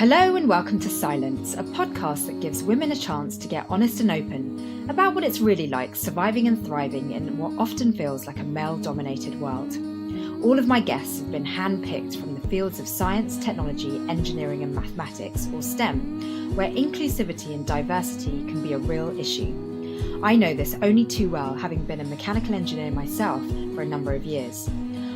Hello and welcome to Scilence, a podcast that gives women a chance to get honest and open about what it's really like surviving and thriving in what often feels like a male-dominated world. All of my guests have been handpicked from the fields of science, technology, engineering and mathematics, or STEM, where inclusivity and diversity can be a real issue. I know this only too well, having been a mechanical engineer myself for a number of years.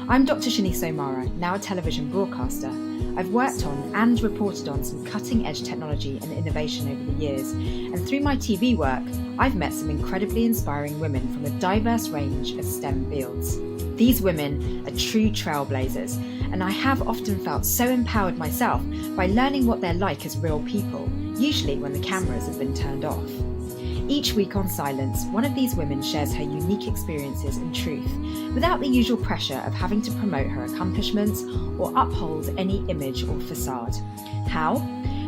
I'm Dr. Shanice O'Mara, now a television broadcaster. I've worked on and reported on some cutting-edge technology and innovation over the years, and through my TV work, I've met some incredibly inspiring women from a diverse range of STEM fields. These women are true trailblazers, and I have often felt so empowered myself by learning what they're like as real people, usually when the cameras have been turned off. Each week on Scilence, one of these women shares her unique experiences and truth, without the usual pressure of having to promote her accomplishments or uphold any image or facade. How?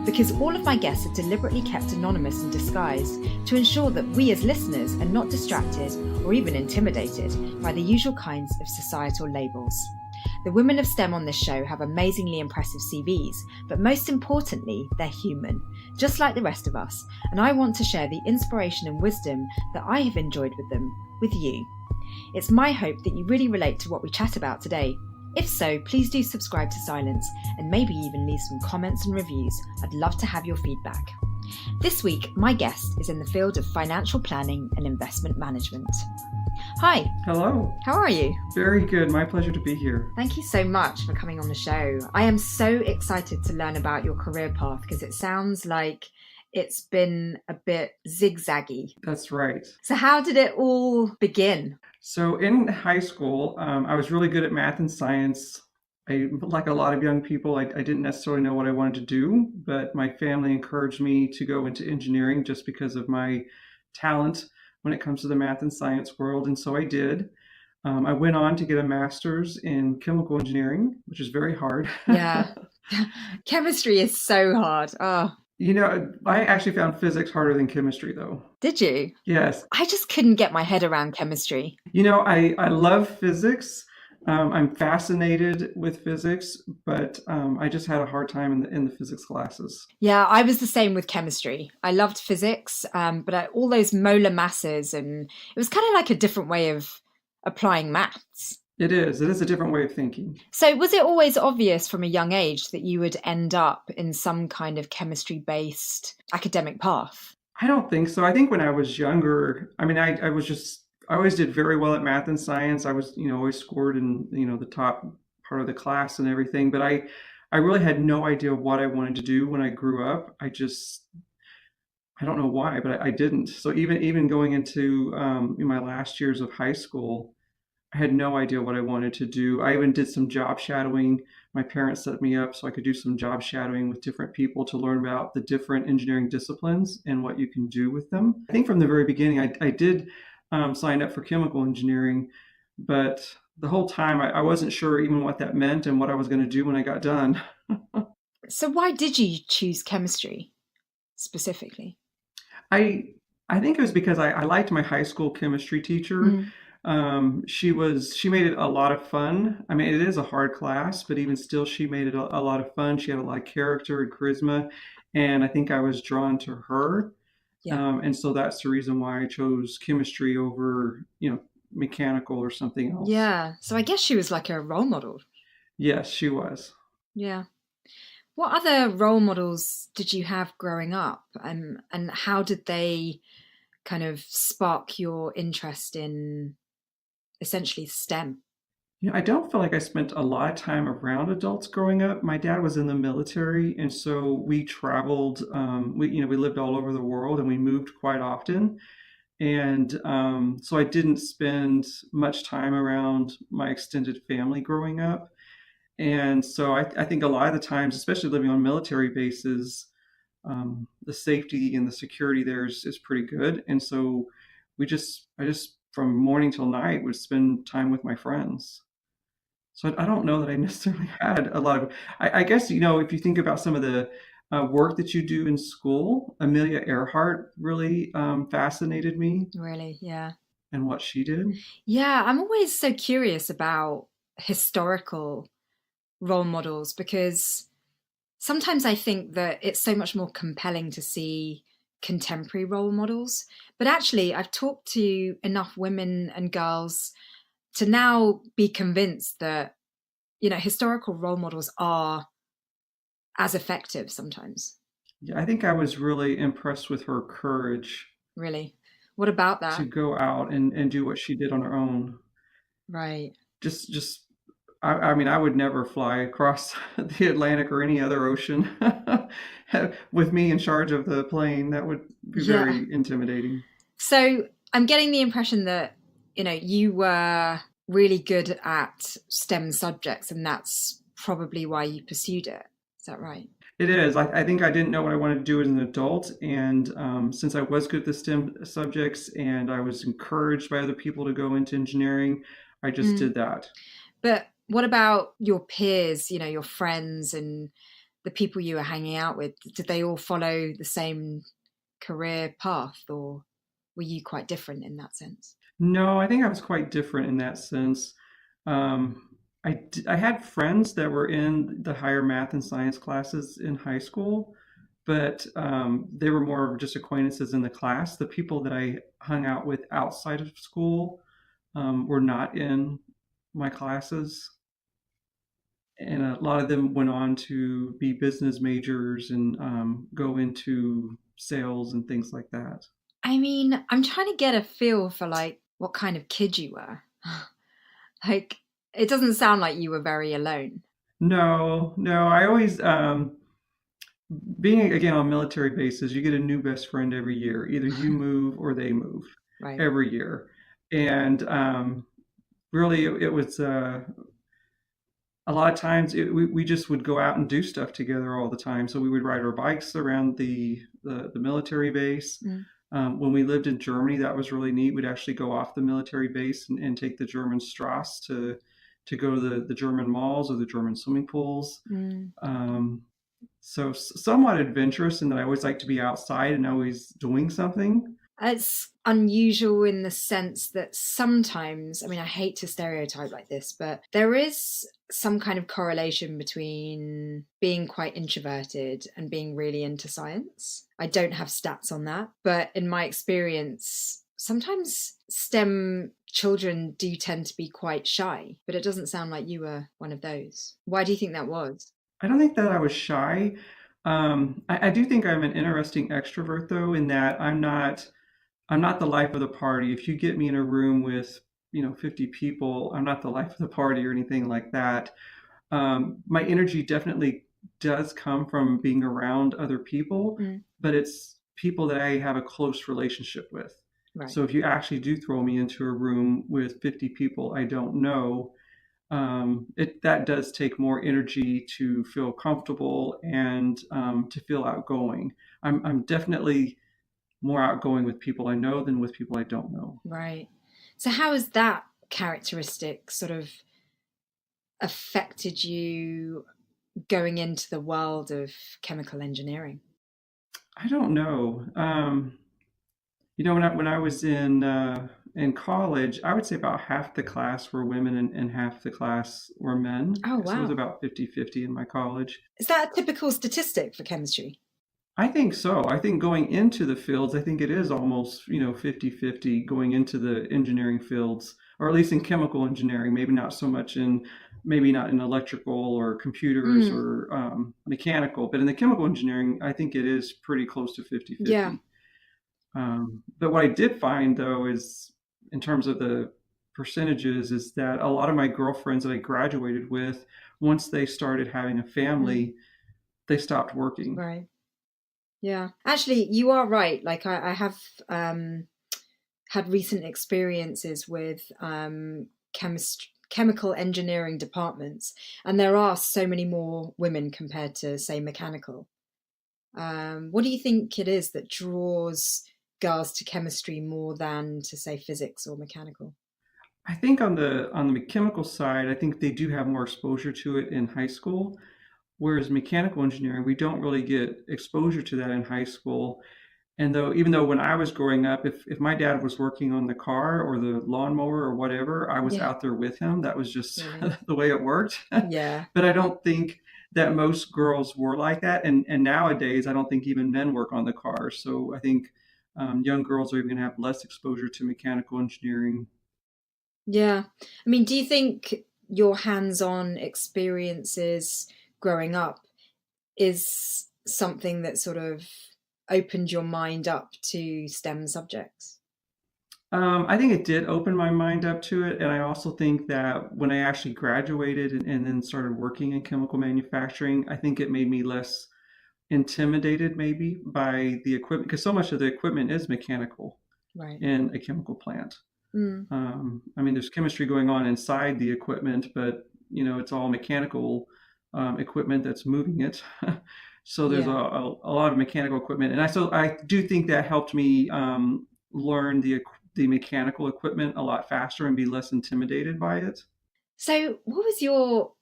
Because all of my guests are deliberately kept anonymous and disguised to ensure that we as listeners are not distracted or even intimidated by the usual kinds of societal labels. The women of STEM on this show have amazingly impressive CVs, but most importantly, they're human, just like the rest of us, and I want to share the inspiration and wisdom that I have enjoyed with them, with you. It's my hope that you really relate to what we chat about today. If so, please do subscribe to Scilence and maybe even leave some comments and reviews. I'd love to have your feedback. This week, my guest is in the field of financial planning and investment management. Hi. Hello. How are you? Very good. My pleasure to be here. Thank you so much for coming on the show. I am so excited to learn about your career path because it sounds like it's been a bit zigzaggy. That's right. So how did it all begin? So in high school, I was really good at math and science. Like a lot of young people, I didn't necessarily know what I wanted to do, but my family encouraged me to go into engineering just because of my talent when it comes to the math and science world. And so I did. I went on to get a master's in chemical engineering, which is very hard. Yeah. Chemistry is so hard. Oh. You know, I actually found physics harder than chemistry, though. Did you? Yes. I just couldn't get my head around chemistry. You know, I love physics. I'm fascinated with physics, but I just had a hard time in the physics classes. Yeah, I was the same with chemistry. I loved physics, but all those molar masses, and it was kind of like a different way of applying maths. It is a different way of thinking. So was it always obvious from a young age that you would end up in some kind of chemistry-based academic path? I don't think so. I think when I was younger, I mean, I always did very well at math and science. I was, always scored in, the top part of the class and everything. But I really had no idea what I wanted to do when I grew up. I don't know why, but I didn't. So even going into in my last years of high school, I had no idea what I wanted to do. I even did some job shadowing. My parents set me up so I could do some job shadowing with different people to learn about the different engineering disciplines and what you can do with them. I think from the very beginning, I did sign up for chemical engineering, but the whole time I wasn't sure even what that meant and what I was going to do when I got done. So why did you choose chemistry specifically? I think it was because I liked my high school chemistry teacher. Mm. She made it a lot of fun. I mean, it is a hard class, but even still, she made it a lot of fun. She had a lot of character and charisma, and I think I was drawn to her. Yeah. And so that's the reason why I chose chemistry over, mechanical or something else. Yeah. So I guess she was like a role model. Yes, she was. Yeah. What other role models did you have growing up, and how did they kind of spark your interest in essentially STEM? I don't feel like I spent a lot of time around adults growing up. My dad was in the military, and so we traveled. We lived all over the world, and we moved quite often. And so I didn't spend much time around my extended family growing up. And so I think a lot of the times, especially living on military bases, the safety and the security there is pretty good. And so I just from morning till night would spend time with my friends. So I don't know that I necessarily had a lot of, I guess, if you think about some of the work that you do in school, Amelia Earhart really fascinated me. Really? Yeah. And what she did. Yeah, I'm always so curious about historical role models because Sometimes I think that it's so much more compelling to see contemporary role models. But actually, I've talked to enough women and girls to now be convinced that, historical role models are as effective sometimes. Yeah, I think I was really impressed with her courage Really. What about to that? go out and do what she did on her own. Right. Just I mean, I would never fly across the Atlantic or any other ocean with me in charge of the plane. That would be Yeah. very intimidating. So I'm getting the impression that, you were really good at STEM subjects and that's probably why you pursued it. Is that right? It is. I think I didn't know what I wanted to do as an adult, and since I was good at the STEM subjects and I was encouraged by other people to go into engineering, I just Mm. did that. But what about your peers, your friends and the people you were hanging out with? Did they all follow the same career path or were you quite different in that sense? No, I think I was quite different in that sense. I had friends that were in the higher math and science classes in high school, but they were more of just acquaintances in the class. The people that I hung out with outside of school were not in my classes, and a lot of them went on to be business majors and go into sales and things like that. I mean, I'm trying to get a feel for like what kind of kid you were. Like, it doesn't sound like you were very alone. No, no, I always being again on military bases, you get a new best friend every year. Either you move or they move Right. every year, and really, it was a lot of times we just would go out and do stuff together all the time. So we would ride our bikes around the military base. Mm. When we lived in Germany, that was really neat. We'd actually go off the military base and take the German Strasse to go to the German malls or the German swimming pools. Mm. Um, so somewhat adventurous in that I always like to be outside and always doing something. It's unusual in the sense that sometimes, I mean, I hate to stereotype like this, but there is some kind of correlation between being quite introverted and being really into science. I don't have stats on that, but in my experience, sometimes STEM children do tend to be quite shy, but it doesn't sound like you were one of those. Why do you think that was? I don't think that I was shy. I do think I'm an interesting extrovert though, in that I'm not the life of the party. If you get me in a room with 50 people, I'm not the life of the party or anything like that. My energy definitely does come from being around other people, Mm. but it's people that I have a close relationship with. Right. So if you actually do throw me into a room with 50 people I don't know, it that does take more energy to feel comfortable and to feel outgoing. I'm definitely more outgoing with people I know than with people I don't know. Right. So, how has that characteristic sort of affected you going into the world of chemical engineering? I don't know. When I was in college, I would say about half the class were women and half the class were men. Oh, So it was wow. about 50-50 in my college. Is that a typical statistic for chemistry? I think so. I think going into the fields, I think it is almost, 50-50 going into the engineering fields, or at least in chemical engineering, maybe not in electrical or computers Mm, or mechanical, but in the chemical engineering, I think it is pretty close to yeah. 50-50. But what I did find though is in terms of the percentages is that a lot of my girlfriends that I graduated with, once they started having a Mm, family, they stopped working. right. Yeah. Actually, you are right. Like, I have had recent experiences with chemical engineering departments, and there are so many more women compared to, say, mechanical. What do you think it is that draws girls to chemistry more than to, say, physics or mechanical? I think on the chemical side, I think they do have more exposure to it in high school, whereas mechanical engineering, we don't really get exposure to that in high school. And even though when I was growing up, if my dad was working on the car or the lawnmower or whatever, I was Yeah, out there with him. That was just really. the way it worked. Yeah. But I don't think that most girls were like that. And nowadays, I don't think even men work on the cars. So I think young girls are even going to have less exposure to mechanical engineering. Yeah. I mean, do you think your hands-on experiences growing up is something that sort of opened your mind up to STEM subjects? I think it did open my mind up to it, and I also think that when I actually graduated and then started working in chemical manufacturing, I think it made me less intimidated maybe by the equipment because so much of the equipment is mechanical Right. in a chemical plant. Mm. I mean, there's chemistry going on inside the equipment, but it's all mechanical equipment that's moving it. So there's Yeah. a lot of mechanical equipment, and I do think that helped me learn the mechanical equipment a lot faster and be less intimidated by it. So, what was your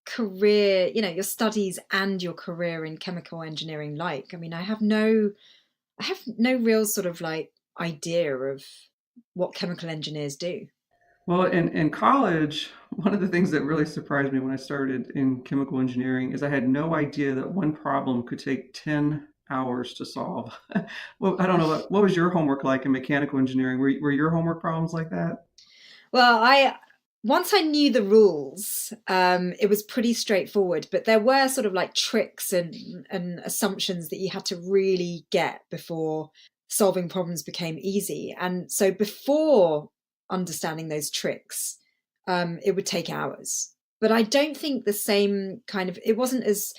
career, your studies and your career in chemical engineering like? I mean, I have no real sort of like idea of what chemical engineers do. Well, in college, one of the things that really surprised me when I started in chemical engineering is I had no idea that one problem could take 10 hours to solve. Well, I don't know, what was your homework like in mechanical engineering? Were your homework problems like that? Well, I once I knew the rules, it was pretty straightforward, but there were sort of like tricks and assumptions that you had to really get before solving problems became easy. And so before understanding those tricks, it would take hours. But I don't think it wasn't as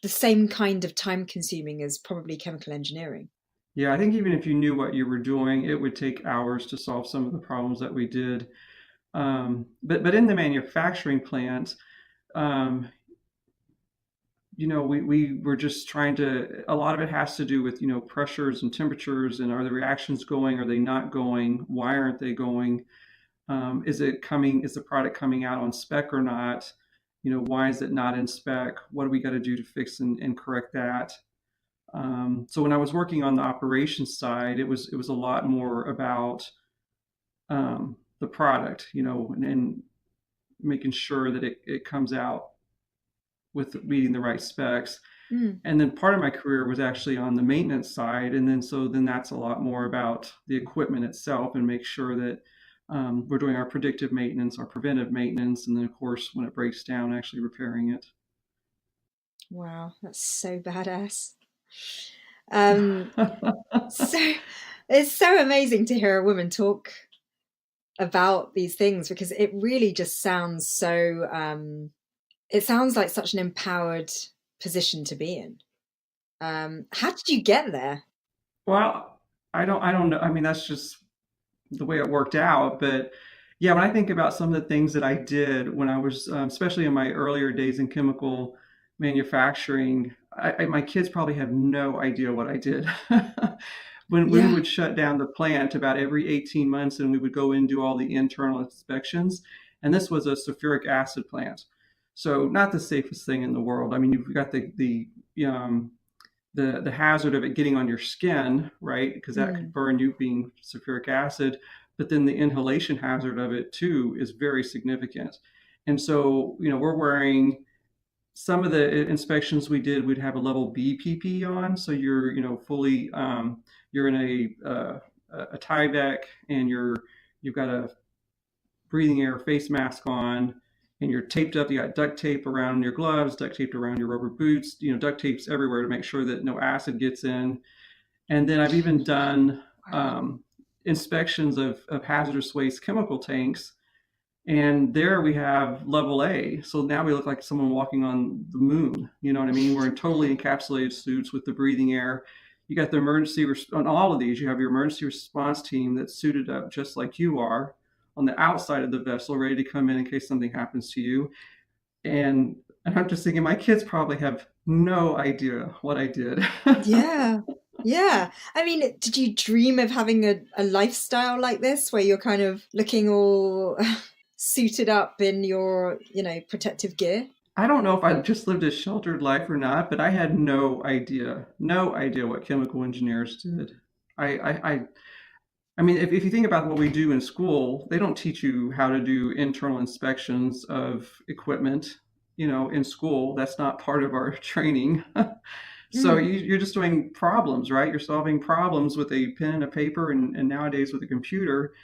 the same kind of time consuming as probably chemical engineering. Yeah, I think even if you knew what you were doing, it would take hours to solve some of the problems that we did. But in the manufacturing plant, um, we were just trying to, a lot of it has to do with, pressures and temperatures and are the reactions going, are they not going? Why aren't they going? Is the product coming out on spec or not? Why is it not in spec? What do we got to do to fix and correct that? So when I was working on the operations side, it was a lot more about the product, and making sure that it comes out with meeting the right specs. Mm. And then part of my career was actually on the maintenance side, and then that's a lot more about the equipment itself and make sure that we're doing our predictive maintenance, our preventive maintenance, and then of course when it breaks down, actually repairing it. Wow, that's so badass. Um, so it's so amazing to hear a woman talk about these things because it really just sounds so it sounds like such an empowered position to be in. How did you get there? Well, I don't know. I mean, that's just the way it worked out. But yeah, when I think about some of the things that I did when I was, especially in my earlier days in chemical manufacturing, my kids probably have no idea what I did. When we Yeah. would shut down the plant about every 18 months and we would go in and do all the internal inspections, and this was a sulfuric acid plant. So not the safest thing in the world. I mean, you've got um, the hazard of it getting on your skin, right? Because that could Mm. burn you being sulfuric acid. But then the inhalation hazard of it too is very significant. And so, we're wearing some of the inspections we did, we'd have a level B PP on. So you're, fully, you're in a Tyvek and you've got a breathing air face mask on and you're taped up. You got duct tape around your gloves, duct taped around your rubber boots, duct tapes everywhere to make sure that no acid gets in. And then I've even done Wow. inspections of hazardous waste chemical tanks. And there we have level A. So now we look like someone walking on the moon. You know what I mean? We're in totally encapsulated suits with the breathing air. You got the on all of these, you have your emergency response team that's suited up just like you are on the outside of the vessel, ready to come in case something happens to you. And I'm just thinking, my kids probably have no idea what I did. Yeah. Yeah. I mean, did you dream of having a lifestyle like this where you're kind of looking all suited up in your, protective gear? I don't know if I just lived a sheltered life or not, but I had no idea what chemical engineers did. I, I, I, I mean, if you think about what we do in school, they don't teach you how to do internal inspections of equipment. in school. That's not part of our training. So Mm. you're just doing problems, right? You're solving problems with a pen and a paper, and nowadays with a computer.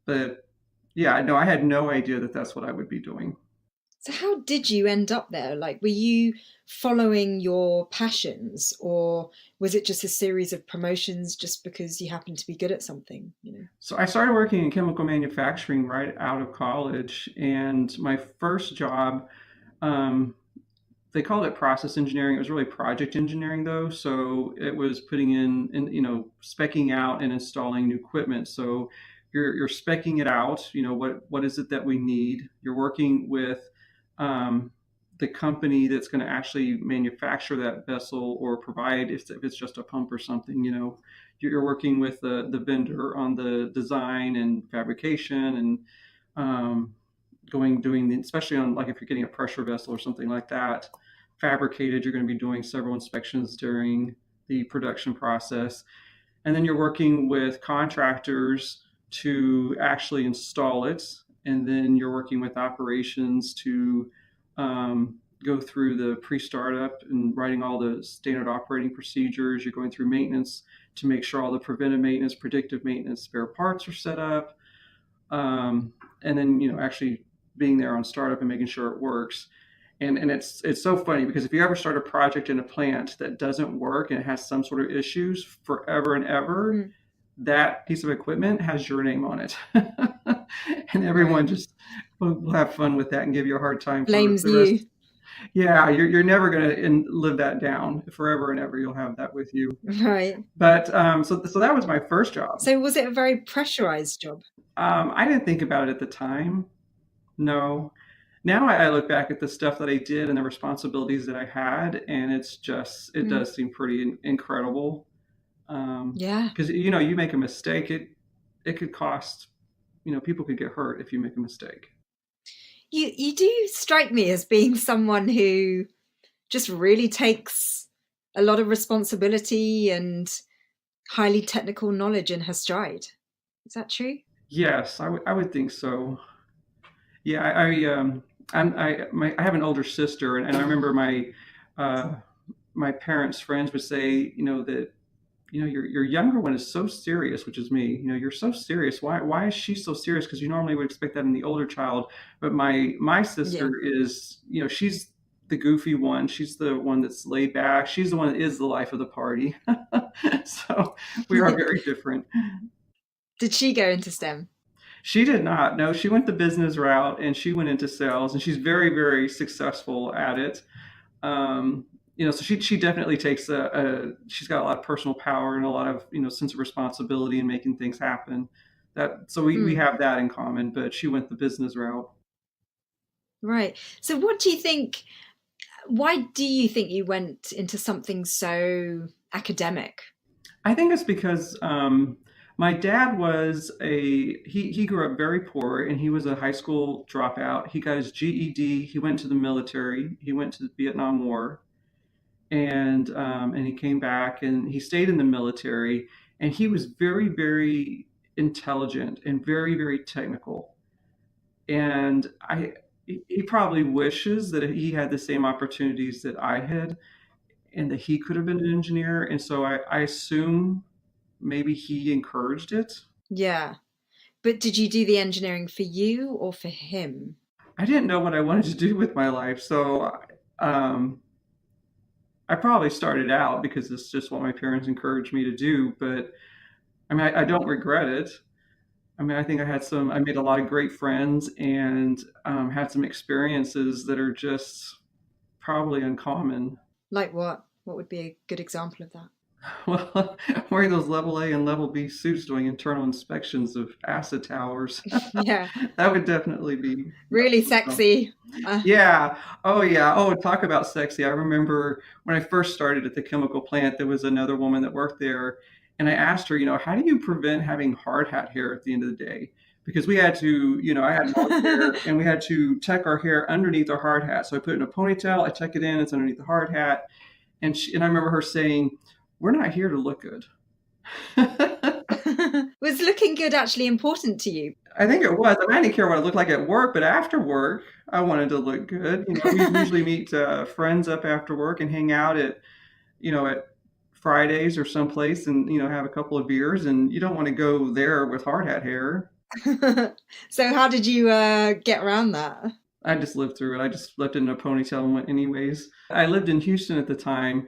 But yeah, no, I had no idea that that's what I would be doing. So how did you end up there? Like, were you following your passions, or was it just a series of promotions just because you happened to be good at something, you know? So I started working in chemical manufacturing right out of college, and my first job, um, they called it process engineering. It was really project engineering though. So it was putting in specking out and installing new equipment. So you're specking it out. What is it that we need? You're working with um, the company that's going to actually manufacture that vessel or provide if it's just a pump or something. You're working with the vendor on the design and fabrication and especially on, like, if you're getting a pressure vessel or something like that fabricated, you're going to be doing several inspections during the production process. And then you're working with contractors to actually install it. And then you're working with operations to go through the pre-startup and writing all the standard operating procedures. You're going through maintenance to make sure all the preventive maintenance, predictive maintenance, spare parts are set up. And then actually being there on startup and making sure it works. And it's so funny because if you ever start a project in a plant that doesn't work and it has some sort of issues forever and ever, Mm. that piece of equipment has your name on it. And everyone Right. just will have fun with that and give you a hard time for Blames the rest. you. Yeah, you're never going to live that down forever and ever. You'll have that with you. Right. But so that was my first job. So was it a very pressurized job? I didn't think about it at the time. No. Now I look back at the stuff that I did and the responsibilities that I had, and it Mm. does seem pretty incredible. Yeah. Because you make a mistake, it could cost, people could get hurt if you make a mistake. You do strike me as being someone who just really takes a lot of responsibility and highly technical knowledge in her stride. Is that true? Yes, I would think so. Yeah, I have an older sister, and I remember uh, my parents' friends would say, that your younger one is so serious, which is me. You're so serious. Why is she so serious? Because you normally would expect that in the older child, but my Yeah. sister is, she's the goofy one. She's the one that's laid back. She's the one that is the life of the party. So we are very different. Did she go into STEM? She did not. No, she went the business route and she went into sales, and she's very, very successful at it. Um, so she definitely takes she's got a lot of personal power and a lot of sense of responsibility in making things happen. So we Mm, have that in common, but she went the business route. right. So what do you think? Why do you think you went into something so academic? I think it's because my dad was he grew up very poor, and he was a high school dropout. He got his GED. He went to the military. He went to the Vietnam War, and he came back and he stayed in the military, and he was very, very intelligent and very, very technical. And he probably wishes that he had the same opportunities that I had, and that he could have been an engineer. And so I assume maybe he encouraged it. Yeah. But did you do the engineering for you or for him? I didn't know what I wanted to do with my life, so um, I probably started out because it's just what my parents encouraged me to do. But I mean, I don't regret it. I mean, I think I made a lot of great friends, and had some experiences that are just probably uncommon. Like what? What would be a good example of that? Well, wearing those level A and level B suits doing internal inspections of acid towers, Yeah. that would definitely be. Really sexy. Uh, Yeah. Oh, yeah. Oh, talk about sexy. I remember when I first started at the chemical plant, there was another woman that worked there. And I asked her, how do you prevent having hard hat hair at the end of the day? Because we had to, I had long hair, and we had to tuck our hair underneath our hard hat. So I put it in a ponytail, I tuck it in, it's underneath the hard hat. And I remember her saying, "We're not here to look good." Was looking good actually important to you? I think it was. I mean, I didn't care what it looked like at work, but after work, I wanted to look good. We usually meet friends up after work and hang out at Fridays or someplace and, have a couple of beers. And you don't want to go there with hard hat hair. So how did you get around that? I just lived through it. I just left it in a ponytail and went anyways. I lived in Houston at the time.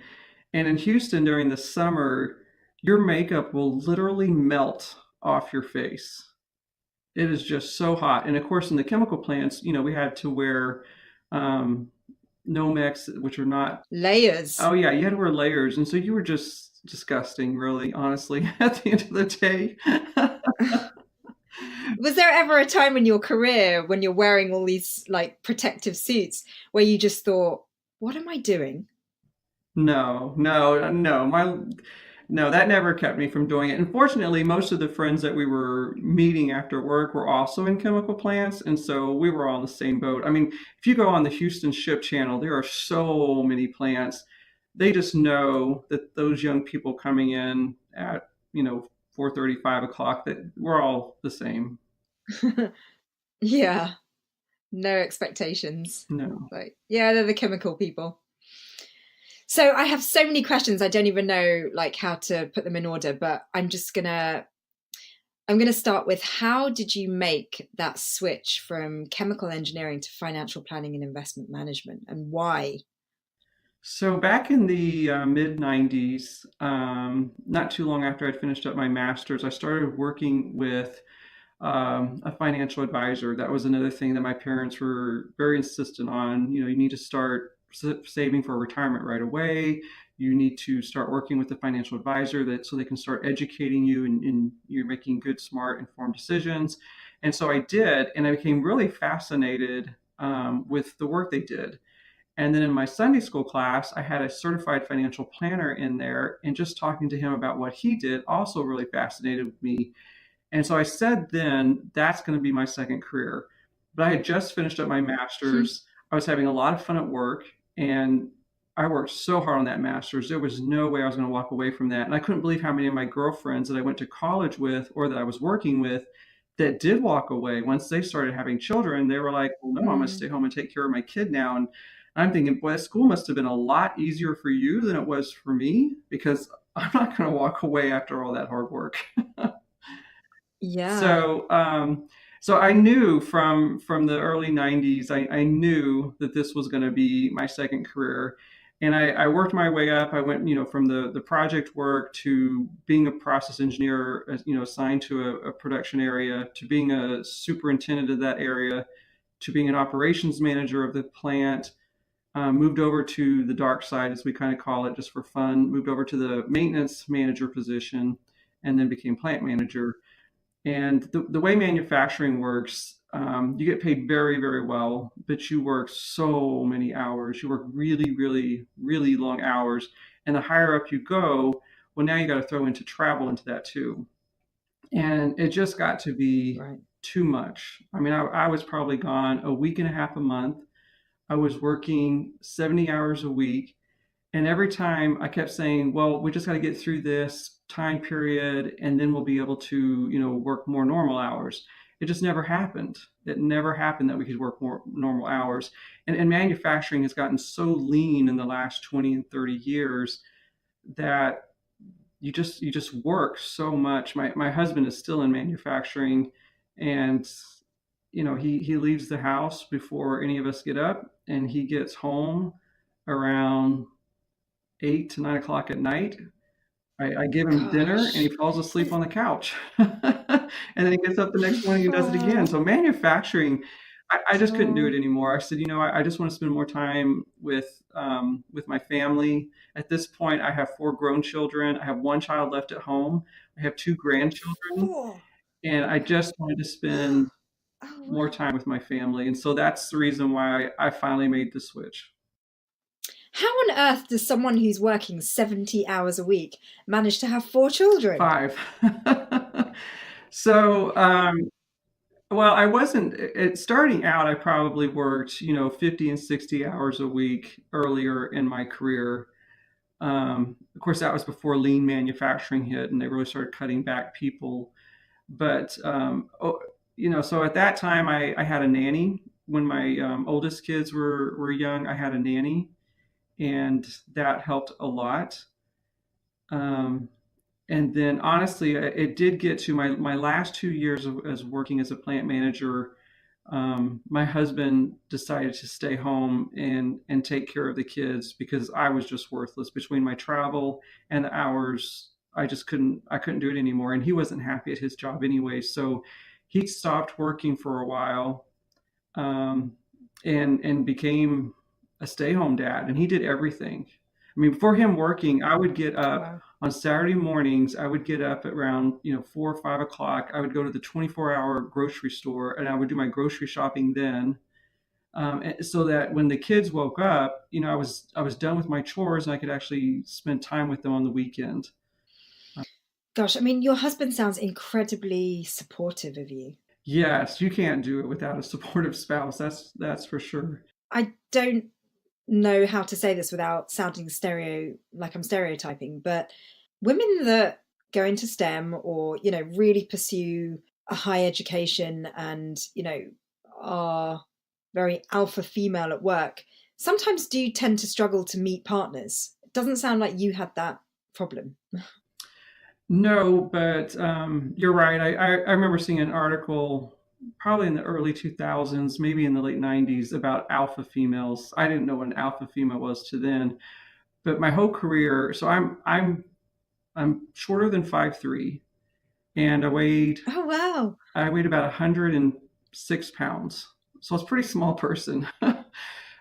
And in Houston during the summer, your makeup will literally melt off your face. It is just so hot. And of course, in the chemical plants, we had to wear um, Nomex, which are not. Layers. Oh yeah, you had to wear layers, and so you were just disgusting, really, honestly. At the end of the day. Was there ever a time in your career when you're wearing all these like protective suits where you just thought, what am I doing? No, no, no. No, that never kept me from doing it. Unfortunately, most of the friends that we were meeting after work were also in chemical plants, and so we were all in the same boat. I mean, if you go on the Houston Ship Channel, there are so many plants. They just know that those young people coming in at 4:30, 5 o'clock, that we're all the same. Yeah, no expectations. No. Like, yeah, they're the chemical people. So I have so many questions. I don't even know like how to put them in order, but I'm gonna start with how did you make that switch from chemical engineering to financial planning and investment management, and why? So back in the mid 90s, not too long after I'd finished up my master's, I started working with a financial advisor. That was another thing that my parents were very insistent on. You need to start saving for retirement right away. You need to start working with a financial advisor so they can start educating you and you're making good, smart, informed decisions. And so I did, and I became really fascinated with the work they did. And then in my Sunday school class, I had a certified financial planner in there, and just talking to him about what he did also really fascinated me. And so I said then that's going to be my second career. But I had just finished up my master's. I was having a lot of fun at work, and I worked so hard on that master's. There was no way I was going to walk away from that. And I couldn't believe how many of my girlfriends that I went to college with or that I was working with that did walk away once they started having children. They were like, well, no, I'm going to stay Mm. home and take care of my kid now. And I'm thinking, boy, school must have been a lot easier for you than it was for me because I'm not going to walk away after all that hard work. Yeah. So, so I knew from the early '90s, I knew that this was going to be my second career, and I worked my way up. I went, from the project work to being a process engineer, assigned to a production area, to being a superintendent of that area, to being an operations manager of the plant. Moved over to the dark side, as we kind of call it, just for fun. Moved over to the maintenance manager position, and then became plant manager. And the way manufacturing works, you get paid very, very well, but you work so many hours. You work really, really, really long hours. And the higher up you go, well, now you got to throw into travel into that too. And it just got to be Right. too much. I mean, I was probably gone a week and a half a month. I was working 70 hours a week. And every time I kept saying, well, we just got to get through this time period and then we'll be able to, work more normal hours. It just never happened. It never happened that we could work more normal hours. And manufacturing has gotten so lean in the last 20 and 30 years that you just work so much. My husband is still in manufacturing, and he leaves the house before any of us get up, and he gets home around 8 to 9 o'clock at night. I give him dinner and he Gosh. falls asleep on the couch. And then he gets up the next morning and does it again. Oh, So manufacturing, I just couldn't do it oh, anymore. I said, I just want to spend more time with my family. At this point, I have four grown children. I have one child left at home. I have two grandchildren, four. and I just wanted to spend Oh, more wow. time with my family. And so that's the reason why I finally made the switch. How on earth does someone who's working 70 hours a week manage to have four children? Five. So, well, I wasn't starting out. I probably worked, 50 and 60 hours a week earlier in my career. Of course, that was before lean manufacturing hit, and they really started cutting back people. But so at that time, I had a nanny. When my oldest kids were young, I had a nanny, and that helped a lot. Um, and then honestly, it did get to my last 2 years as working as a plant manager. My husband decided to stay home and take care of the kids because I was just worthless between my travel and the hours. I couldn't do it anymore, and he wasn't happy at his job anyway. So he stopped working for a while, um, and became a stay-home dad, and he did everything. I mean, for him working, I would get up Wow. on Saturday mornings. I would get up at around 4 or 5 o'clock. I would go to the 24-hour grocery store, and I would do my grocery shopping then, so that when the kids woke up, I was done with my chores, and I could actually spend time with them on the weekend. Gosh, I mean, your husband sounds incredibly supportive of you. Yes, you can't do it without a supportive spouse. That's for sure. I don't know how to say this without sounding like I'm stereotyping, but women that go into STEM or, really pursue a high education and, are very alpha female at work sometimes do tend to struggle to meet partners. It doesn't sound like you had that problem. No, but you're right. I remember seeing an article probably in the early 2000s, maybe in the late 90s, about alpha females. I didn't know what an alpha female was to then, but my whole career. So I'm shorter than 5'3", and Oh, wow. I weighed about 106 pounds. So I was a pretty small person.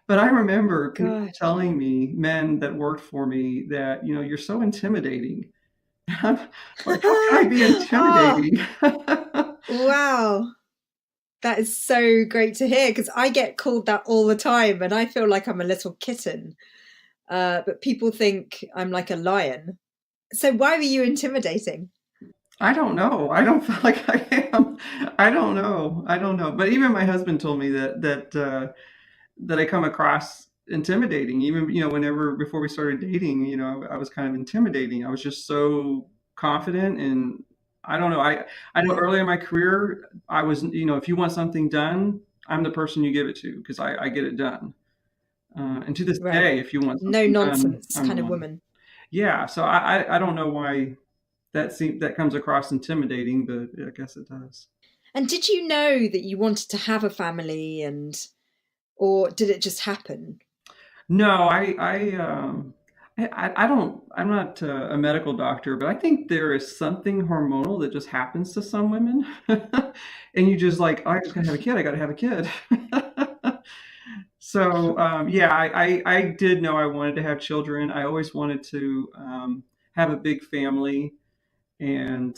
But I remember people God. telling me, men that worked for me, that you're so intimidating. I'm like, how can I be Oh, intimidating? wow. That is so great to hear because I get called that all the time and I feel like I'm a little kitten. But people think I'm like a lion. So why were you intimidating? I don't know. I don't feel like I am. I don't know. I don't know. But even my husband told me that I come across intimidating. Even whenever before we started dating, I was kind of intimidating. I was just so confident, and I don't know. I know Yeah, early in my career, I was if you want something done, I'm the person you give it to because I get it done. And to this right. day, if you want No something done, nonsense I'm kind the of one. woman. Yeah. So I don't know why that comes across intimidating, but I guess it does. And did you know that you wanted to have a family or did it just happen? No, I don't. I'm not a medical doctor, but I think there is something hormonal that just happens to some women, and you just like, oh, I just gotta have a kid. I gotta have a kid. So yeah, I did know I wanted to have children. I always wanted to have a big family, and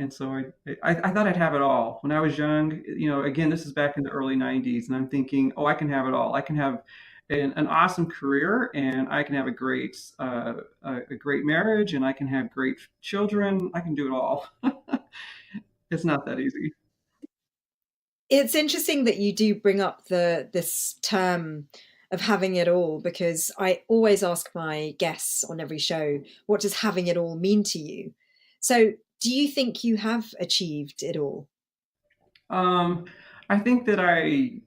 so I thought I'd have it all when I was young. Again, this is back in the early '90s, and I'm thinking, oh, I can have it all. I can have an awesome career, and I can have a great marriage, and I can have great children. I can do it all. It's not that easy. It's interesting that you do bring up this term of having it all because I always ask my guests on every show, what does having it all mean to you? So, do you think you have achieved it all? Um, I think that I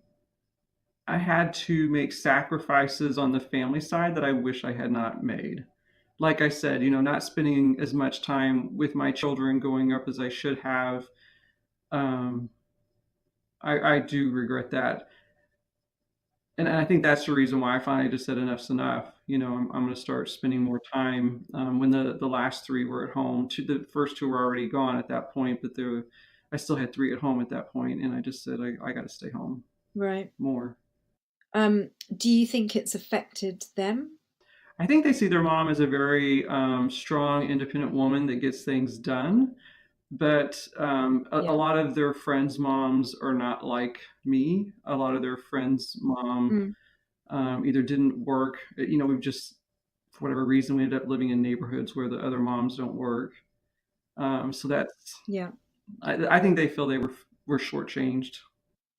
had to make sacrifices on the family side that I wish I had not made. Like I said, not spending as much time with my children going up as I should have. Um, I do regret that. And I think that's the reason why I finally just said enough's enough. I'm going to start spending more time. When the last three were at home, the first two were already gone at that point, but I still had three at home at that point, and I just said I got to stay home Right. more. Do you think it's affected them? I think they see their mom as a very strong, independent woman that gets things done. But a Yeah. lot of their friends' moms are not like me. A lot of their friends' mom Mm, either didn't work. We've just, for whatever reason, we ended up living in neighborhoods where the other moms don't work. So yeah. I think they feel they were shortchanged.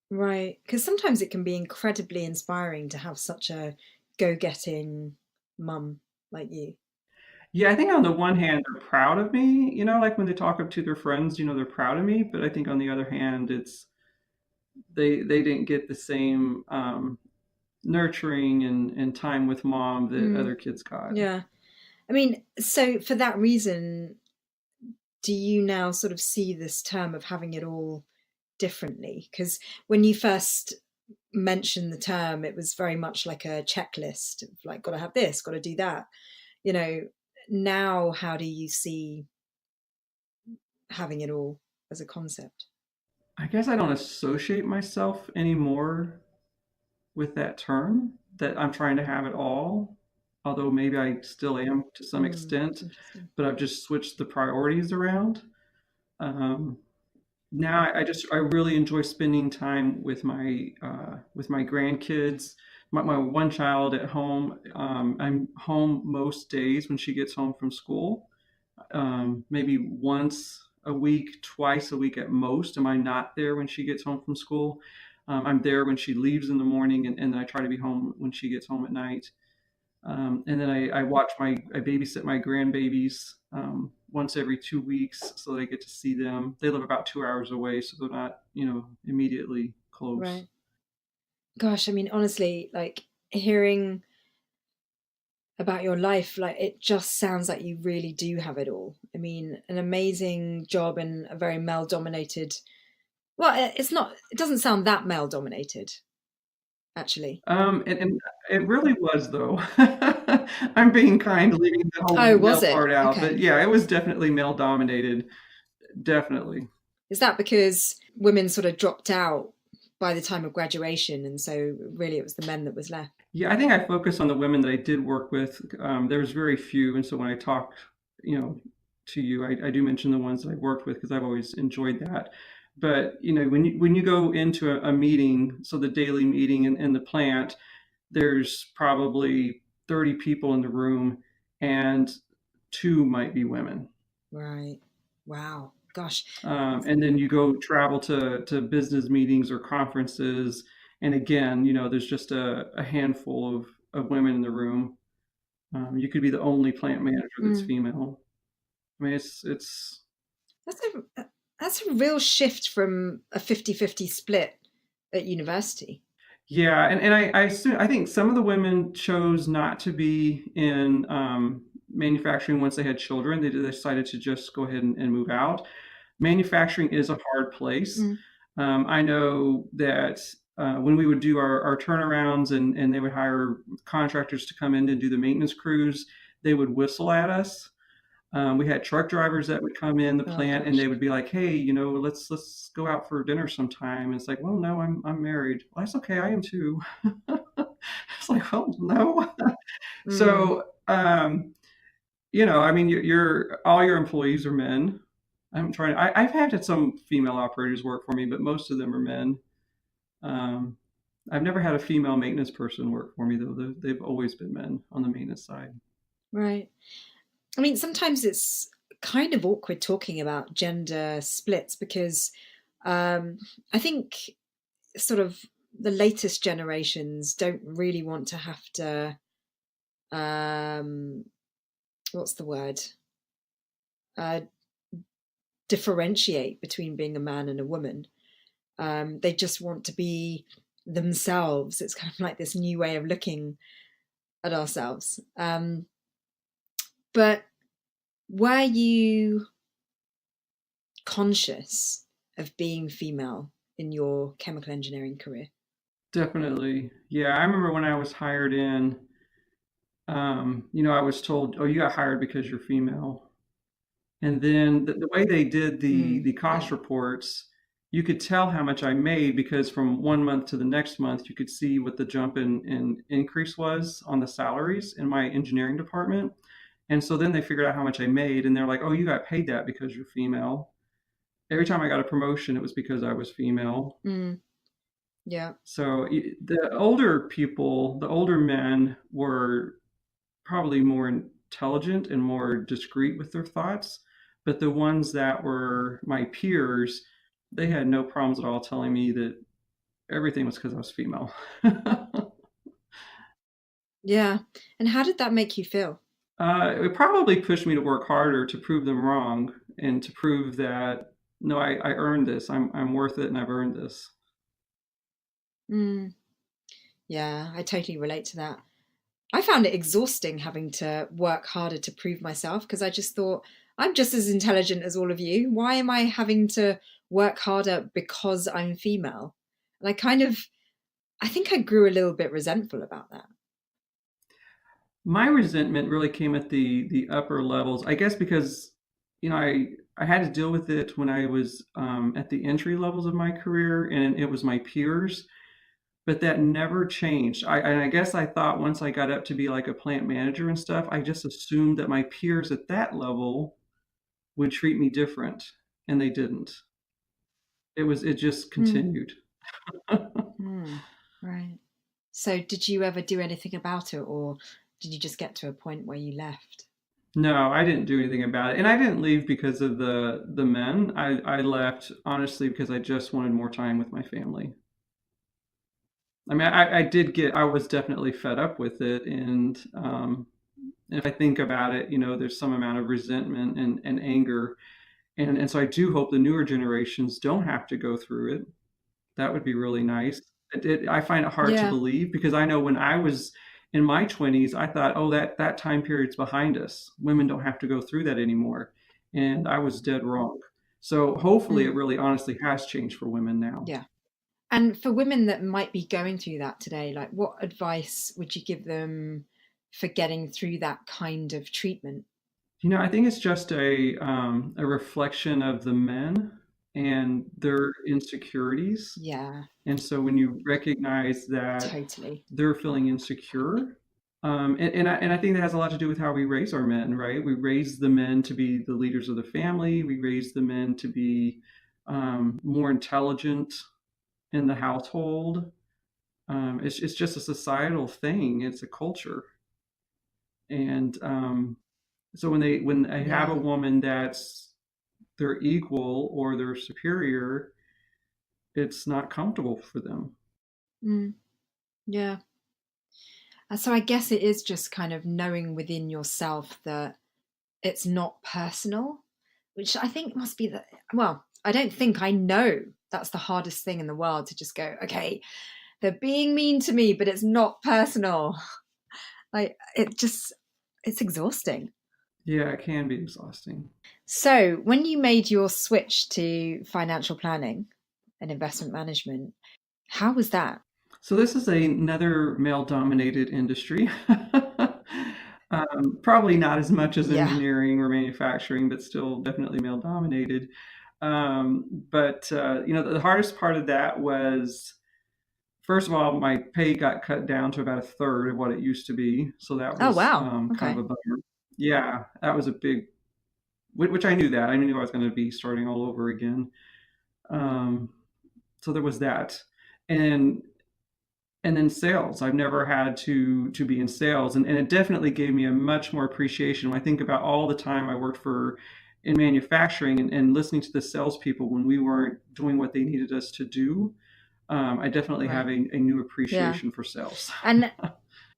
Right. Because sometimes it can be incredibly inspiring to have such a go-getting mum like you. Yeah, I think on the one hand, they're proud of me, like when they talk up to their friends, they're proud of me. But I think on the other hand, it's they didn't get the same nurturing and time with mom that Mm, other kids got. yeah. I mean, so for that reason, do you now sort of see this term of having it all differently? Because when you first mentioned the term, it was very much like a checklist of like, got to have this, got to do that. You know, now how do you see having it all as a concept? I guess I don't associate myself anymore with that term, that I'm trying to have it all, although maybe I still am to some extent, Interesting. but I've just switched the priorities around. Um, Now I really enjoy spending time with my grandkids. My one child at home. I'm home most days when she gets home from school. Maybe once a week, twice a week at most. Am I not there when she gets home from school? I'm there when she leaves in the morning, and I try to be home when she gets home at night. And then I babysit my grandbabies once every 2 weeks so that I get to see them. They live about 2 hours away, so they're not, immediately close. Right. Gosh, I mean, honestly, like hearing about your life, like it just sounds like you really do have it all. I mean, an amazing job in a very male dominated, well, it's not, it doesn't sound that male dominated, actually. And it really was though. I'm being kind, leaving the whole Oh, was male it? part out, but Okay. yeah, it was definitely male dominated. Definitely. Is that because women sort of dropped out by the time of graduation, and so really it was the men that was left? Yeah, I think I focused on the women that I did work with. There was very few, and so when I talk, you know, to you, I do mention the ones that I worked with because I've always enjoyed that. But when you go into a meeting, so the daily meeting in the plant, there's probably 30 people in the room, and two might be women. Right. Wow. Gosh. And then you go travel to business meetings or conferences, and again, there's just a handful of women in the room. You could be the only plant manager that's Mm. female. I mean, it's That's that's a real shift from a 50-50 split at university. yeah, and I think some of the women chose not to be in manufacturing once they had children. They decided to just go ahead and move out. Manufacturing is a hard place. Mm. I know that when we would do our turnarounds and they would hire contractors to come in and do the maintenance crews, they would whistle at us. We had truck drivers that would come in the Oh plant and gosh. they would be like, "Hey, let's go out for dinner sometime." And it's like, "Well, no, I'm married." Well, that's okay. I am too. It's like, "Well, no." Mm. So, I mean, you're all your employees are men. I've had some female operators work for me, but most of them are men. Um, I've never had a female maintenance person work for me though. They've always been men on the maintenance side. Right. I mean, sometimes it's kind of awkward talking about gender splits because um, I think sort of the latest generations don't really want to have to, um, what's the word? Uh, differentiate between being a man and a woman. They just want to be themselves. It's kind of like this new way of looking at ourselves. But were you conscious of being female in your chemical engineering career? Definitely. Yeah, I remember when I was hired in, I was told, "Oh, you got hired because you're female." And then the way they did Mm, the cost yeah. reports, you could tell how much I made because from one month to the next month, you could see what the jump in increase was on the salaries in my engineering department. And so then they figured out how much I made, and they're like, "Oh, you got paid that because you're female." Every time I got a promotion, it was because I was female. Mm, yeah. So the older people, the older men were probably more intelligent and more discreet with their thoughts. But the ones that were my peers, they had no problems at all telling me that everything was because I was female. Yeah. And how did that make you feel? It probably pushed me to work harder to prove them wrong and to prove that no, I earned this. I'm worth it, and I've earned this. Mm, yeah, I totally relate to that. I found it exhausting having to work harder to prove myself because I just thought, I'm just as intelligent as all of you. Why am I having to work harder because I'm female? And I think I grew a little bit resentful about that. My resentment really came at the upper levels, I guess, because I had to deal with it when I was at the entry levels of my career, and it was my peers. But that never changed. And I guess I thought once I got up to be like a plant manager and stuff, I just assumed that my peers at that level would treat me different, and they didn't. It just Mm, continued. right. So, did you ever do anything about it, or did you just get to a point where you left? No, I didn't do anything about it. And I didn't leave because of the men. I left honestly because I just wanted more time with my family. I mean, I was definitely fed up with it. And if I think about it, there's some amount of resentment and anger. And so I do hope the newer generations don't have to go through it. That would be really nice. I find it hard to Yeah. believe because I know when I was in my 20s, I thought, oh, that time period's behind us. Women don't have to go through that anymore. And I was dead wrong. So hopefully it Mm, really honestly has changed for women now. yeah. And for women that might be going through that today, like what advice would you give them for getting through that kind of treatment? I think it's just a reflection of the men and their insecurities. Yeah, And so when you recognize that totally. they're feeling insecure, and I think that has a lot to do with how we raise our men, right? We raise the men to be the leaders of the family. We raise the men to be more intelligent in the household. It's just a societal thing. It's a culture, and so when I have a Yeah. woman that's their equal or their superior, it's not comfortable for them. Mm, yeah. And so I guess it is just kind of knowing within yourself that it's not personal, which I think must be well, I don't think I know that's the hardest thing in the world to just go, okay, they're being mean to me, but it's not personal. Like it's exhausting. Yeah, it can be exhausting. So, when you made your switch to financial planning and investment management, how was that? So this is another male-dominated industry. Probably not as much as Yeah. engineering or manufacturing, but still definitely male-dominated. But the hardest part of that was, first of all, my pay got cut down to about a third of what it used to be. So that Oh, was wow. kind of Okay. a bummer. Yeah, that was a big, which I knew that. I knew I was going to be starting all over again. Um, so there was that. And and then sales. I've never had to be in sales, and it definitely gave me a much more appreciation when I think about all the time I worked for in manufacturing and listening to the salespeople when we weren't doing what they needed us to do. I definitely have Right. a new Yeah. appreciation for sales. And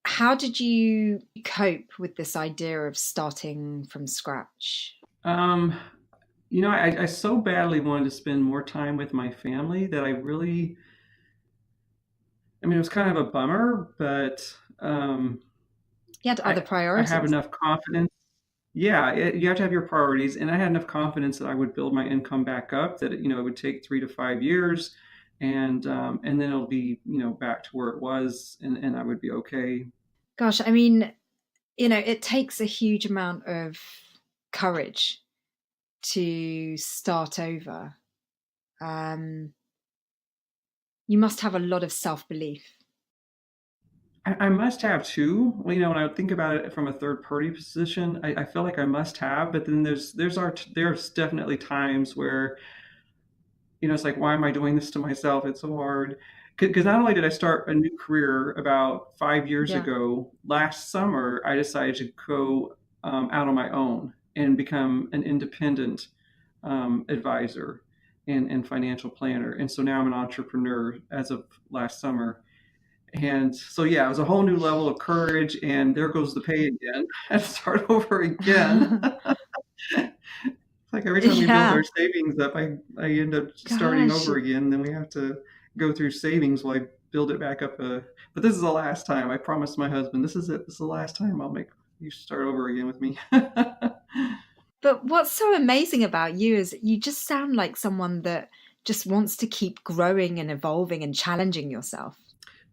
how did you cope with this idea of starting from scratch? um, I so badly wanted to spend more time with my family that I mean, it was kind of a bummer, but You had other I have priorities. enough confidence. Yeah, you have to have your priorities, and I had enough confidence that I would build my income back up. That it would take 3 to 5 years, and then it'll be back to where it was, and I would be okay. Gosh, I mean, it takes a huge amount of courage to start over. Um, you must have a lot of self belief. I must have too. Well, when I think about it from a third party position, I feel like I must have. But then there's definitely times where it's like, why am I doing this to myself? It's so hard. Because not only did I start a new career about 5 years Yeah. ago, last summer I decided to go out on my own and become an independent advisor and financial planner. And so now I'm an entrepreneur as of last summer. And so, yeah, it was a whole new level of courage, and there goes the pay again. I had to start over again. It's like every time we build Yeah. our savings up, I end up starting Gosh. over again. Then we have to go through savings while I build it back up. But this is the last time. I promised my husband, this is it. This is the last time I'll make you start over again with me. But what's so amazing about you is you just sound like someone that just wants to keep growing and evolving and challenging yourself.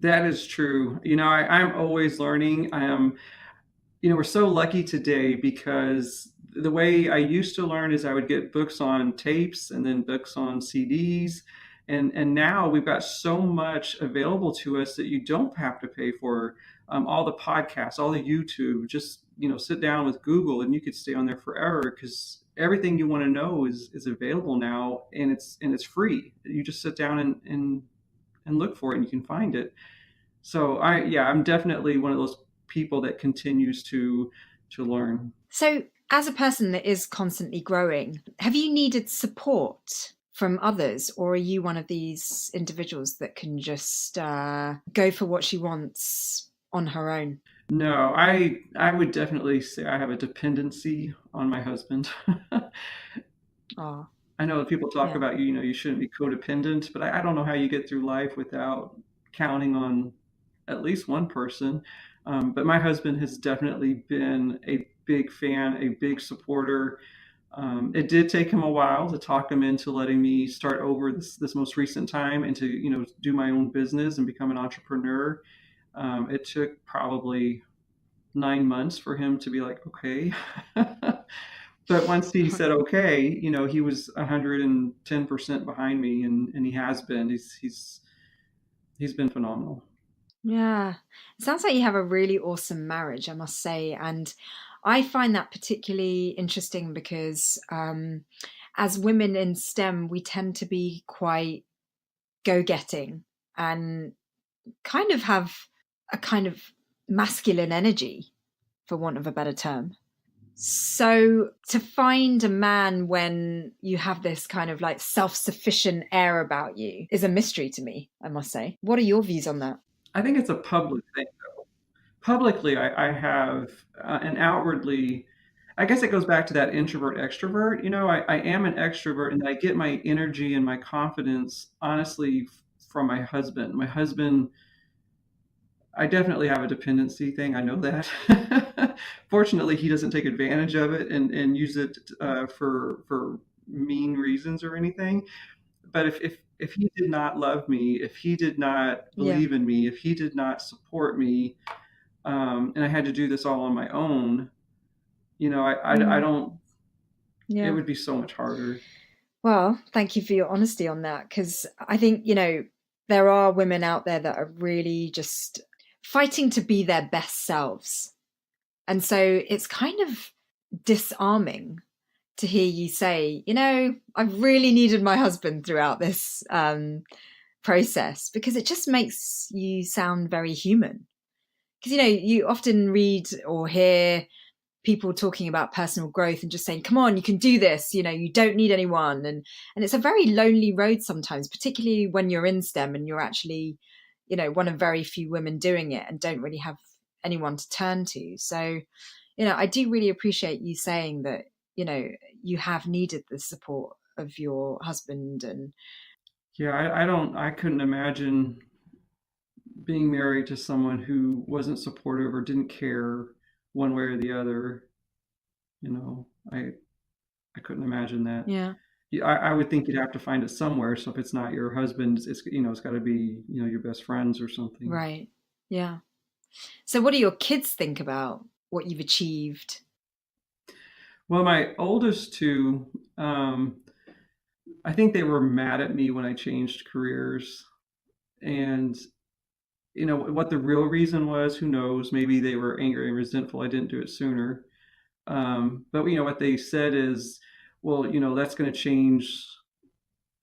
That is true. I'm always learning. We're so lucky today because the way I used to learn is I would get books on tapes and then books on CDs. And now we've got so much available to us that you don't have to pay for all the podcasts, all the YouTube. Just, sit down with Google and you could stay on there forever because everything you want to know is available now, and it's free. You just sit down and look for it and you can find it. So I'm definitely one of those people that continues to learn. So, as a person that is constantly growing, have you needed support from others, or are you one of these individuals that can just go for what she wants on her own? No, I would definitely say I have a dependency on my husband. Oh, I know that people talk yeah. about you shouldn't be codependent, but I don't know how you get through life without counting on at least one person. But my husband has definitely been a big fan, a big supporter. It did take him a while to talk him into letting me start over this most recent time and to do my own business and become an entrepreneur. It took probably 9 months for him to be like, okay. But once he said okay, he was 110% behind me, and he has been. He's been phenomenal. Yeah. It sounds like you have a really awesome marriage, I must say. And I find that particularly interesting because as women in STEM, we tend to be quite go getting and kind of have a kind of masculine energy, for want of a better term. So to find a man when you have this kind of like self sufficient air about you is a mystery to me, I must say. What are your views on that? I think it's a public thing. Publicly, I have, and outwardly, I guess it goes back to that introvert extrovert. I am an extrovert, and I get my energy and my confidence honestly from my husband. My husband, I definitely have a dependency thing. I know that. Fortunately, he doesn't take advantage of it and use it for mean reasons or anything. But if he did not love me, if he did not Yeah. believe in me, if he did not support me, and I had to do this all on my own, I Mm, don't. It yeah. would be so much harder. Well, thank you for your honesty on that because I think, there are women out there that are really just fighting to be their best selves. And so it's kind of disarming to hear you say, I've really needed my husband throughout this process because it just makes you sound very human. Because, you often read or hear people talking about personal growth and just saying, come on, you can do this, you don't need anyone. And it's a very lonely road sometimes, particularly when you're in STEM and you're actually, one of very few women doing it and don't really have anyone to turn to. So, I do really appreciate you saying that, you have needed the support of your husband. And Yeah, I couldn't imagine being married to someone who wasn't supportive or didn't care one way or the other. You know, I I couldn't imagine that. yeah, Yeah, I would think you'd have to find it somewhere. So if it's not your husband, it's got to be your best friends or something. right. Yeah. So what do your kids think about what you've achieved? Well, my oldest two, I think they were mad at me when I changed careers, and what the real reason was, who knows? Maybe they were angry and resentful I didn't do it sooner. But what they said is, well, that's going to change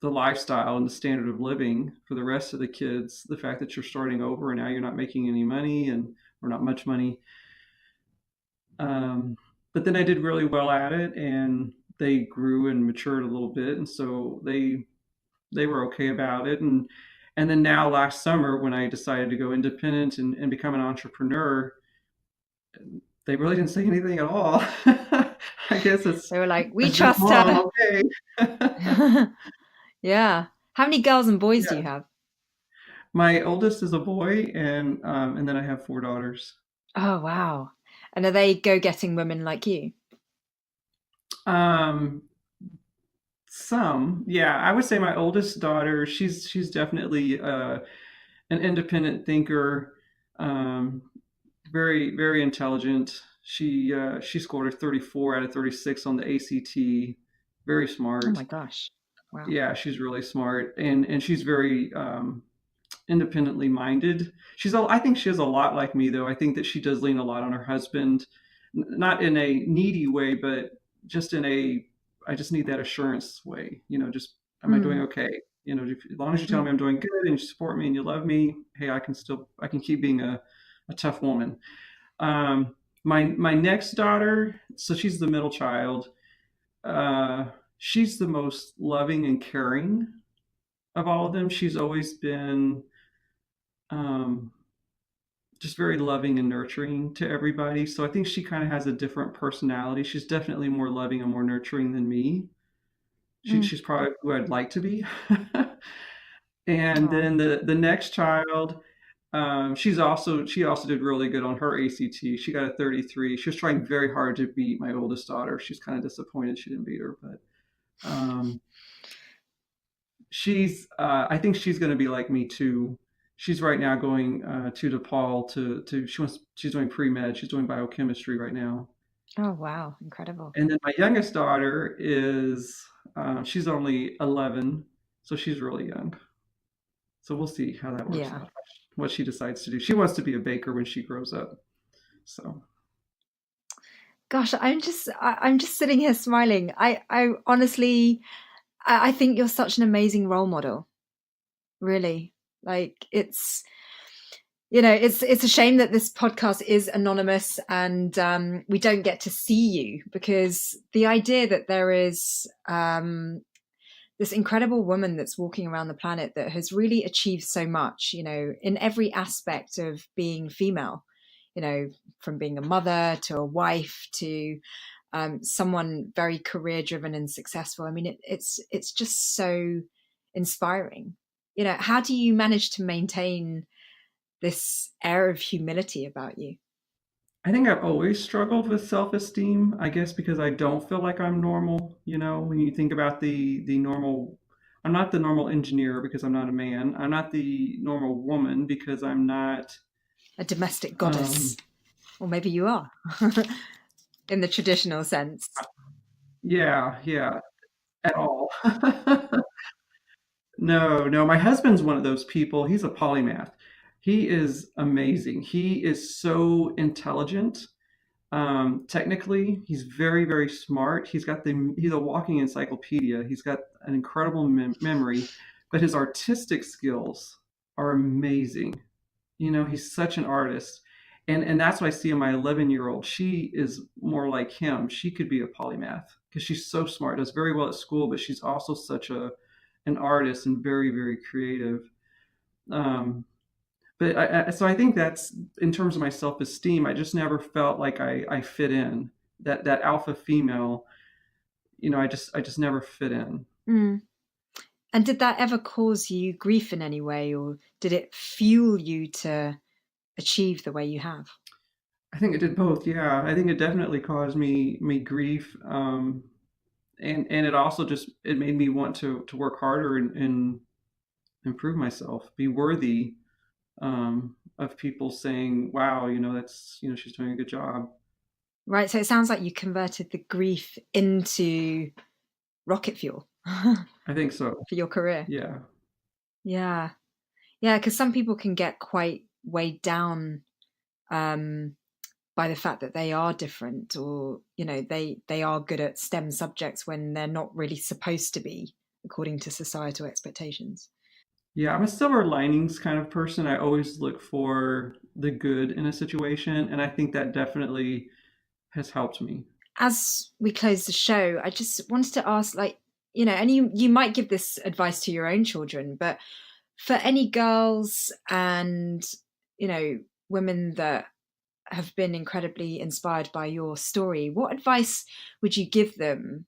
the lifestyle and the standard of living for the rest of the kids. The fact that you're starting over and now you're not making any money and or not much money. But then I did really well at it, and they grew and matured a little bit, and so they were okay about it. And then now last summer, when I decided to go independent and become an entrepreneur, they really didn't say anything at all. I guess They were like, we it's just trust mom, her. okay. Yeah. How many girls and boys do you Yeah. have? My oldest is a boy, and then I have four daughters. Oh, wow. And are they go-getting women like you? Um, some, yeah, I would say my oldest daughter, she's definitely an independent thinker, um, very intelligent. She scored a 34 out of 36 on the ACT. Very Oh smart. my gosh. Wow. Yeah, she's really smart, and she's very independently minded. I think she is a lot like me, though. I think that she does lean a lot on her husband, not in a needy way, but just in a I just need that assurance way. Just am I doing Mm, okay? As long as you tell me mm. I'm doing good and you support me and you love me, hey, I can keep being a tough woman. My next daughter, so she's the middle child. Uh, she's the most loving and caring of all of them. She's always been um, just very loving and nurturing to everybody. So I think she kind of has a different personality. She's definitely more loving and more nurturing than me. Mm. She's probably who I'd like to be. And Oh, then the next child, she also did really good on her ACT. She got a 33. She was trying very hard to beat my oldest daughter. She's kind of disappointed she didn't beat her, but um, I think she's going to be like me too. She's right now going to DePaul she's doing pre-med. She's doing biochemistry right now. oh, wow. Incredible. And then my youngest daughter she's only 11, so she's really young. So we'll see how that works Yeah. out, what she decides to do. She wants to be a baker when she grows up. So Gosh, I'm just sitting here smiling. I honestly, I think you're such an amazing role model. Really. Like it's a shame that this podcast is anonymous and we don't get to see you because the idea that there is this incredible woman that's walking around the planet that has really achieved so much, in every aspect of being female, from being a mother to a wife to someone very career driven and successful. I mean, it's just so inspiring. How do you manage to maintain this air of humility about you? I think I've always struggled with self-esteem, I guess because I don't feel like I'm normal, when you think about the normal I'm not the normal engineer because I'm not a man. I'm not the normal woman because I'm not A domestic goddess, um or maybe you are, in the traditional sense. yeah, yeah, at all. No, no, my husband's one of those people. He's a polymath. He is amazing. He is so intelligent. Technically, he's very smart. He's a walking encyclopedia. He's got an incredible memory, but his artistic skills are amazing. He's such an artist. And that's what I see in my 11-year-old. She is more like him. She could be a polymath because she's so smart, does very well at school, but she's also such an artist and very creative. Um, so I think that's in terms of my self-esteem. I just never felt like I fit in. That alpha female, I just never fit in. Mm. And did that ever cause you grief in any way, or did it fuel you to achieve the way you have? I think it did both. Yeah, I think it definitely caused me grief, and it also just it made me want to work harder and improve myself, be worthy of people saying, "Wow, that's she's doing a good job." Right. So it sounds like you converted the grief into rocket fuel I think so. for your career. Yeah. Yeah. Yeah. Because some people can get quite weighed down um, by the fact that they are different, or they are good at STEM subjects when they're not really supposed to be, according to societal expectations. Yeah, I'm a silver linings kind of person. I always look for the good in a situation, and I think that definitely has helped me. As we close the show, I just wanted to ask, like, and you might give this advice to your own children, but For any girls and, women that have been incredibly inspired by your story, what advice would you give them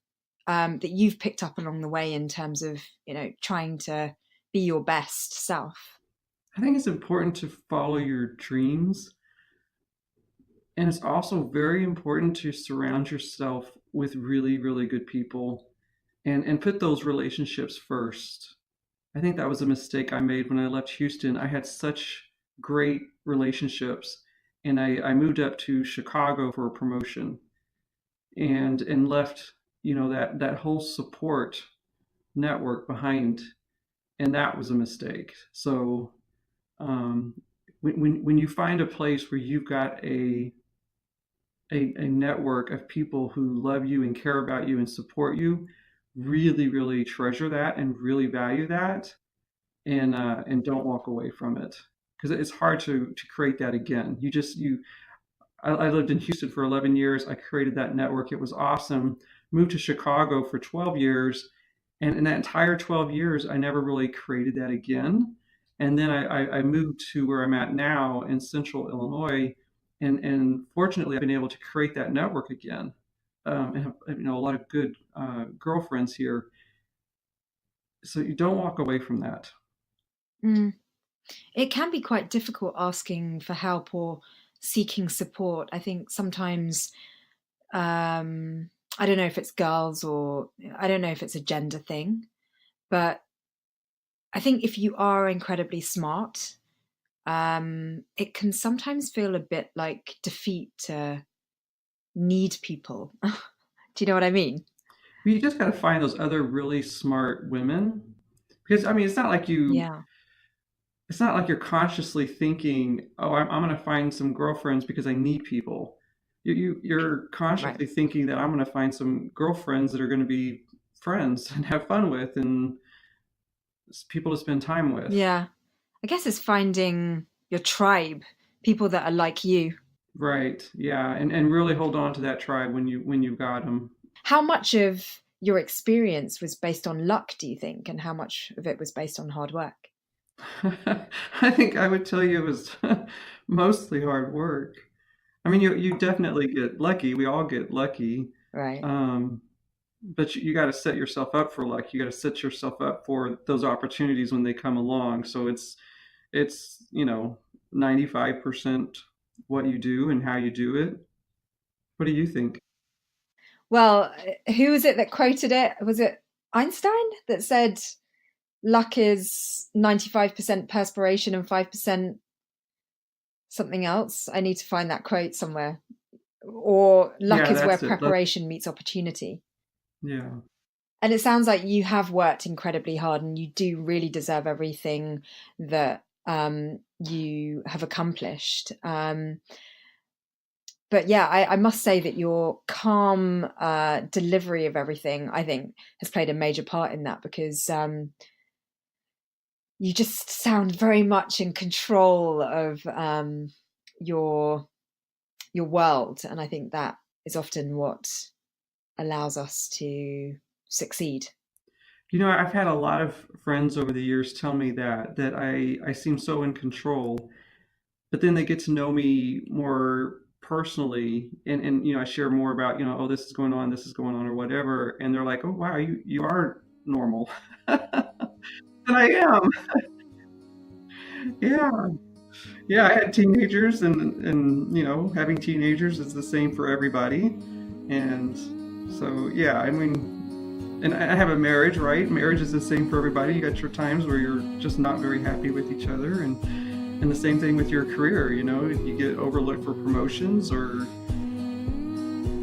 that you've picked up along the way in terms of, trying to be your best self? I think it's important to follow your dreams. And it's also very important to surround yourself with really, really good people and put those relationships first. I think that was a mistake I made when I left Houston. I had such great relationships, and I moved up to Chicago for a promotion and left, that whole support network behind, and that was a mistake. So um, when you find a place where you've got a network of people who love you and care about you and support you, really, really treasure that and really value that, and don't walk away from it because it's hard to create that again. I lived in Houston for 11 years. I created that network. It was awesome. Moved to Chicago for 12 years. And in that entire 12 years, I never really created that again. And then I moved to where I'm at now in central Illinois. And fortunately, I've been able to create that network again, and have, a lot of good girlfriends here. So you don't walk away from that. Mm. It can be quite difficult asking for help or seeking support. I think sometimes, I don't know if it's girls or I don't know if it's a gender thing, but I think if you are incredibly smart, it can sometimes feel a bit like defeat to need people. Do you know what I mean? But you just got to find those other really smart women because Yeah, it's not like you're consciously thinking, oh, I'm going to find some girlfriends because I need people. You're right. consciously thinking that I'm going to find some girlfriends that are going to be friends and have fun with and people to spend time with. Yeah. I guess it's finding your tribe, people that are like you. Right. Yeah. And really hold on to that tribe when you've got them. How much of your experience was based on luck, do you think? And how much of it was based on hard work? I think I would tell you it was mostly hard work. I mean, you definitely get lucky. We all get lucky. Right. Um, but you got to set yourself up for luck. You got to set yourself up for those opportunities when they come along. So it's 95% what you do and how you do it. What do you think? Well, who was it that quoted it? Was it Einstein that said luck is 95% perspiration and 5% something else? I need to find that quote somewhere. Or luck Yeah, is where that's it. preparation meets opportunity. Yeah. And it sounds like you have worked incredibly hard and you do really deserve everything that you have accomplished. But yeah, I must say that your calm delivery of everything, I think, has played a major part in that because you just sound very much in control of your world, and I think that is often what allows us to succeed. I've had a lot of friends over the years tell me that I seem so in control, but then they get to know me more personally, and I share more about, oh, this is going on, or whatever, and they're like, oh wow, you are normal. And I am. Yeah. Yeah, I had teenagers, and having teenagers is the same for everybody. And so yeah, I mean, and I have a marriage, right? Marriage is the same for everybody. You got your times where you're just not very happy with each other, and the same thing with your career. You get overlooked for promotions, or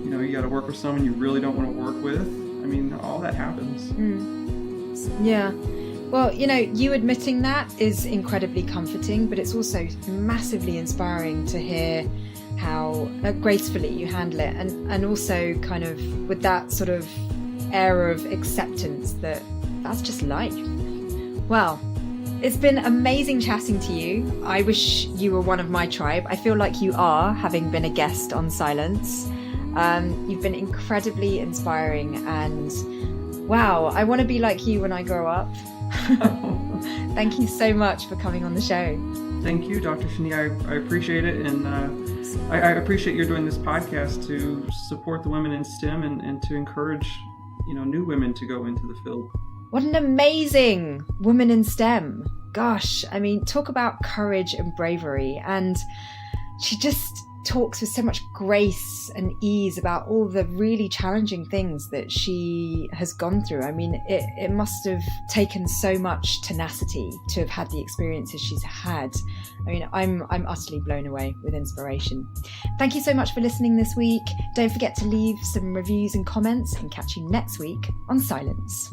you got to work with someone you really don't want to work with. I mean, all that happens. Yeah. Well, you admitting that is incredibly comforting, but it's also massively inspiring to hear how gracefully you handle it, and also kind of with that sort of air of acceptance that that's just life. Well, it's been amazing chatting to you. I wish you were one of my tribe. I feel like you are, having been a guest on Scilence. You've been incredibly inspiring, and wow, I want to be like you when I grow up. Thank you so much for coming on the show. Thank you, Dr. Shani. I appreciate it. And I appreciate you're doing this podcast to support the women in STEM and to encourage, new women to go into the field. What an amazing woman in STEM. Gosh, I mean, talk about courage and bravery. And she just talks with so much grace and ease about all the really challenging things that she has gone through. I mean, it must have taken so much tenacity to have had the experiences she's had. I mean, I'm utterly blown away with inspiration. Thank you so much for listening this week. Don't forget to leave some reviews and comments, and catch you next week on Scilence.